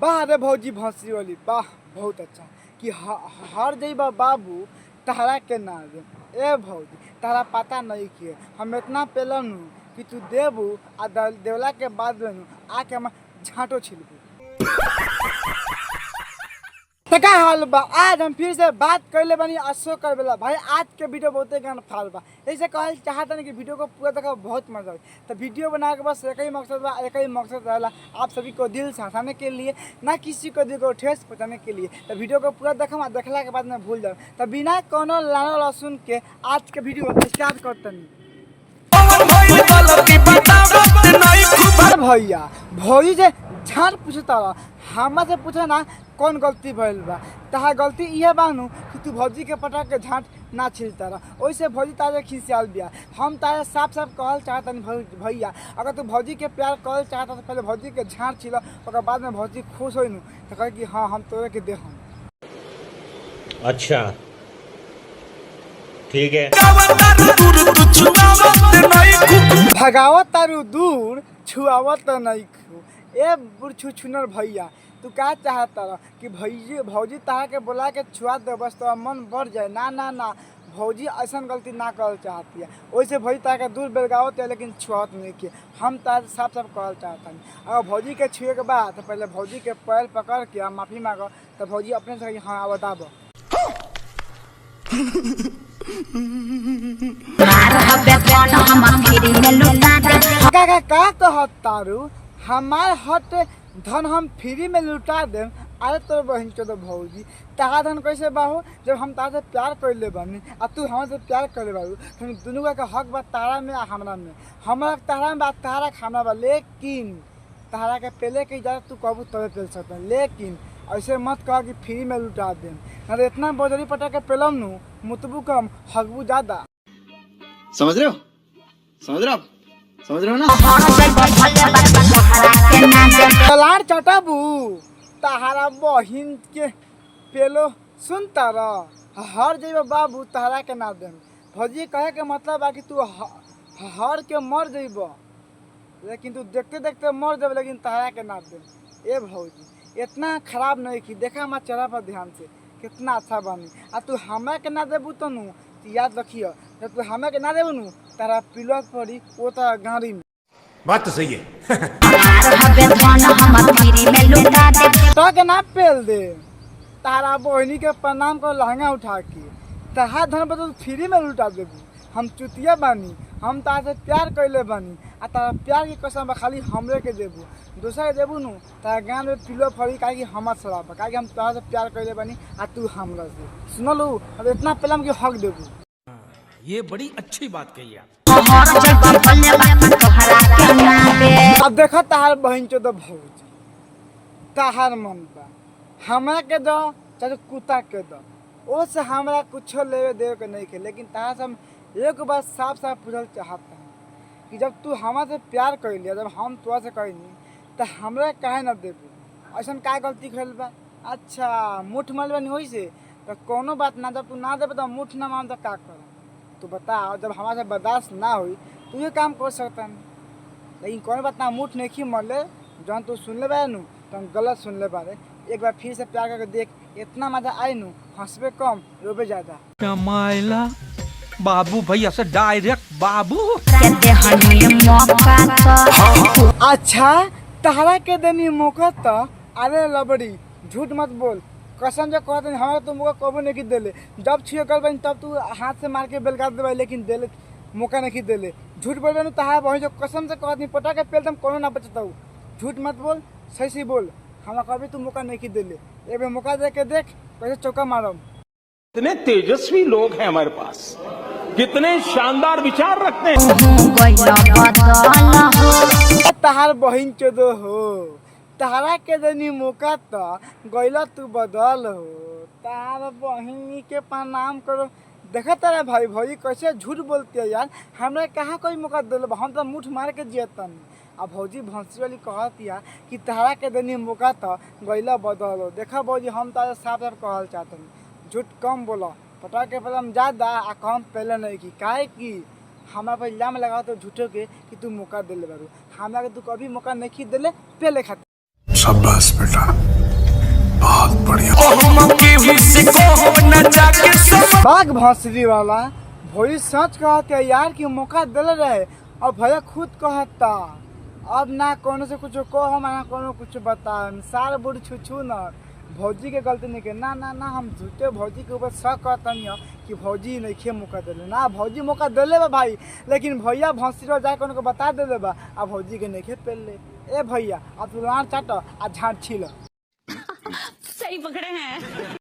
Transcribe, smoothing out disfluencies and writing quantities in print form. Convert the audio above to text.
वाह रे भौजी भौंसरी वाली वाह बहुत अच्छा कि हर जइबा बाबू तहरा के ना दे। ए भौजी तहरा पता नहीं किए हम इतना पेलन कि तू देबू आ देवला के बाद में आके हम झाँटो छिलबू। तो क्या हाल बा, आज हम फिर से बात कर ले बनी अशोक कर बेला भाई। आज के वीडियो बहुते गान फाल बा, ऐसे कहल चाहता नहीं कि वीडियो को पूरा देखा बहुत मजा आई। तो वीडियो बना के बस एक ही मकसद बा, एक ही मकसद रहला आप सभी को दिल से हंसाने के लिए, ना किसी को दिल को ठेस पहुँचाने के लिए। तो वीडियो को पूरा देखा, देखला के बाद में भूल जाओ। तो बिना कोनो लाना लहसुन के आज के वीडियो स्टार्ट करते नहीं। भैया भौजी से झाड़ पूछता हमरा से पूछे ना कौन गलती भइल बा। तहार गलती ये बानू कि तू भौजी के पटा के झाँट ना छिलता रहा। वैसे भौजी तारे खिसियाल बिया। हम तारे साफ साफ कहल चाहता भैया, अगर तू भौजी के प्यार कहल चाहता तो पहले भौजी के झाँट छिल, और बाद में भौजी खुश हो तो कहे कि हाँ हम तोरे के दे हम। अच्छा ठीक है। भगावत तारू दूर छुआवत नहीं। ए बुढ़ छुनर भैया तू क्या चाहता रहा कि भौजी तहा के बोला के छुआ दे बस तो मन बढ़ जाए। ना ना ना भौजी ऐसा गलती ना कर चाहती है। वैसे भौजी तहा के दूर बेलगावत है लेकिन छुआवत नहीं किए। हम तार साफ साफ कहल चाहता नहीं। अगर भौजी के छुए के बाद तो पहले भौजी के पैर पकड़ के माफ़ी मांगो तो भौजी अपने से हाँ बताबो। का कहत तारू हमार हट धन हम फ्री में लुटा देम। अरे तो बहन चो भौजी तहा धन कैसे बाहू जब हम तारा से प्यार कर ले बानी आ तू हमसे प्यार कर ले बाबू। हम दोनों का हक बा तारा में आ हमरा में, हमारा तारा में बा तारा खाना बा। लेकिन तारा के पहले की इजाजत तू कबू तबे पेल सकता। लेकिन ऐसे मत कह कि फ्री में लुटा देम, ना तो इतना बोझरी पटा के पेलम नू मुतबू कम हकबू ज्यादा। समझ रहे हो, समझ रहे हो, समझ रहे हो ना। तलार चटाबू तहारा बहिन के पेलो सुनता रह हर जइबा बाबू तहरा के ना देम। भौजी कहे के मतलब बा कि तू हर के मर जइब, लेकिन तू देखते देखते मर जब लेकिन तहरा के ना देम। ए भौजी इतना खराब नहीं की देखा हमारा चेहरा पर ध्यान से कितना अच्छा बनी। आ तू हमें के ना देबू तो नू याद रखियो, जब तू हमें के ना देबू नू तारा पिलक पड़ी वो तारा गाड़ी में। बात तो सही है। तो के ना पेल दे तारा बहनी के प्रणाम को लहंगा उठा के तहा धन पर तो फ्री में लुटा देबू। हम चुतिया बानी, हम तारा से प्यार कैले बानी आ तारा प्यार की कसम खाली हमरे के देबू, दूसरा के देबू नू तारा गाँव में पिलो फड़ी काहे कि हमार शराब काहे कि हम तारा से प्यार कैले बानी आ तू हमरा से सुनलू। अब इतना पेलम की हक देबू। ये बड़ी अच्छी बात कही आप। अब देखो तहार बहन चो दो भौजी तहार मन बा हमरा के दो चाहे कुत्ता के दो, ओ से हमरा कुछो लेवे देवे के नहीं के। लेकिन तहार से हम एक बार साफ साफ पूछल चाहता है कि जब तू हमरा से प्यार कर लिया, जब हम तोरा से कहनी तो हमरा काहे ना देबू? ऐसा का गलती कर बा? अच्छा मुठ मल बनी वही से तो कोनो बात ना, जब तू ना देबे तो मुठ ना मान तो का कर तू बताओ। जब हमारे से बर्दाश्त ना हुई तू ये काम कर सकता नहीं, लेकिन कोई बात ना मुठ नहीं खी मरले जौन तू सुन ले बारे नू तो हम गलत सुन ले बारे। एक बार फिर से प्यार करके देख, इतना मजा आई नू हंसबे कम रोबे ज्यादा। माइला बाबू भैया से डायरेक्ट बाबू। अच्छा तहरा के देनी मौका तो अरे लबड़ी झूठ मत बोल, कसम से कहते हमारा तुम मौका कबो नहीं देले। जब छुए कर बनी तब तू हाथ से मार के बेलगा देवे, लेकिन देले मौका नहीं देले। झूठ बोल रहे तहार बहन जो कसम से कहती पटा के पेल तुम कोनो ना बचता हूँ। झूठ मत बोल, सही सही बोल, हमरा कभी तू मौका नहीं देले। एक बार मौका दे के देख कैसे चौका मारम। कितने तेजस्वी लोग हैं हमारे पास, कितने शानदार विचार रखते हैं। तहार बहन चोदो हो तहरा के देनी मौका तो गैला तू बदल हो। तार बहनी के प्रणाम करो। देखा तारा भाई भौजी कैसे झूठ बोलती है यार, हमरा कहाँ कोई मौका दिल, हम तो मुठ मार के जियतन। अब भौजी भौंसी वाली कहती है कि तहरा के देनी मौका तो गैला बदल हो। देखा भौजी हम तारा साफ साफ कहल चाहते झूठ कम बोलो, पटा के पहले हम ज्यादा आ कम पहले नहीं की। काहे कि हमारा पर इल्जाम लगाओ तो झूठो के कि तू मौका दिले बारू। हमरा के तू कभी मौका नहीं दिले पहले खातिर। शाबाश बेटा, बहुत बढ़िया। बाघ भौसरी वाला भोई सच कहते यार कि मौका दिले रहे और भैया खुद कहता अब ना कोनो से कुछ कहो ना कोनो कुछ बता सार बुढ़ छू ना भौजी के गलती नहीं के ना ना ना हम झूठे भौजी के ऊपर शक करता नहीं कि भौजी नहीं खे मौका दिले ना भौजी मौका दिले बा भाई लेकिन भैया भौसरी जाए कोनो को बता दे बा आ भौजी के नहीं खे पहले ए भैया अब तू लान चाट आ झाड़ छील सही पकड़े हैं।